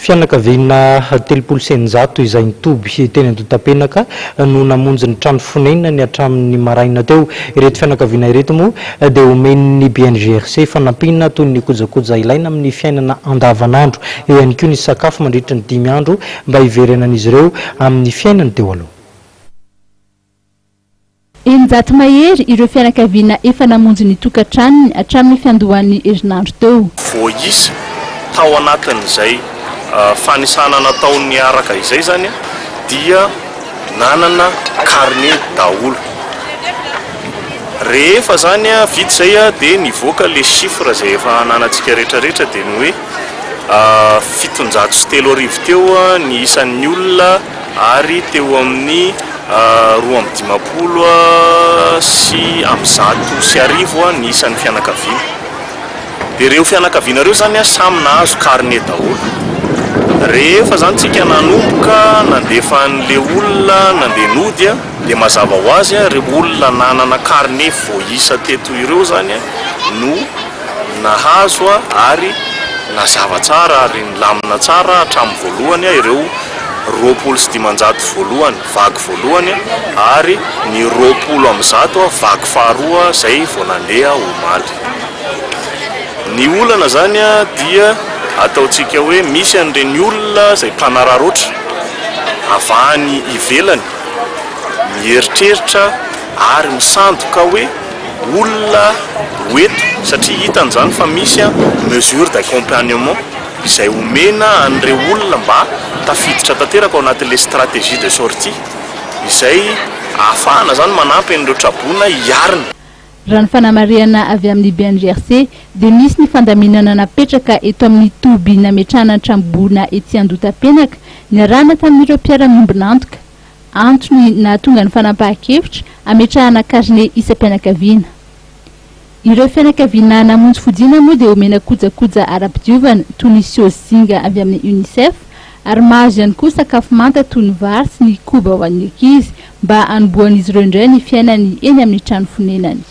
Fianakaviana telopolo senjato izay nitoby teny Andohatapenaka no namonjy ny trano fonenan'ny hatramin'ny maraina teo. Ireto fianakaviana ireto moa dia homenan'ny BNGRC fanampiana toy ny kojakoja ilaina amin'ny fiainana andavanandro. Eo ihany koa ny sakafo mandritra ny 5 andro mba hiverenan'izy ireo amin'ny fiainany teo aloha. Enjato mahery ireo fianakaviana efa namonjy ny tokantranony hatramin'ny fiandohan'ny herinandro teo. Voaisa tao anatin'izay fanisana nataony araka izay zany dia nanana carnet daholo. Rehefa zany vita zay dia nivoaka le chiffre zay efa ananantsika rehetrarehetra dia ny hoe 703 teo ny isan'ny olona ary teo amin'ny 250 sy amin'ny 100 ny isan'ny fianakaviana. Dia ireo fianakaviana ireo zany samy nahazo carnet daholo. Rehefa zany tsika nanomboka nandefa an'le olona nandeha Nody dia mazava ho azy ireo olona nanana carnet voaisa teto ireo zany no nahazo ary nazava tsara ary nilamina tsara hatramin'ny voalohany ireo 200 voalohany vaky voalohany ary ny 200 vaky faharoa zay vao nandeha omaly. Ny olana zany dia ataotsika hoe misy an'ireny olona zay mpanararotra avany ivelany mieritreritra ary misandoka hoe olona hoeto satria hitan'izany fa misy mesure d'accompagnement izay omena an'ireo olona mba tafiditra tanteraka ao anatin'le stratégie de sortie izay ahafahana zany manampy an'ireo traboina hiarina. Raha ny fanamariana avy amin'ny BNGRC dia misy ny fandaminana napetraka eto amin'ny nitoby nametrahana ny trano-boina ety Andohatapenaka niarahana tamin'ireo mpiara-miombonantoka antony nahatonga ny fanampahan-kevitra ametrahana carnet isam-pianakaviana. Ireo fianakaviana namonjy fodiana moa dia omena kojakoja ara-pidiovana toy ny zinga avy amin'ny UNICEF ary mahazo ihany koa sakafo manta toy ny vary sy ny koba ho an'ny ankizy mba hanombohan'izy ireo indray ny fiainany eny amin'ny trano fonenany.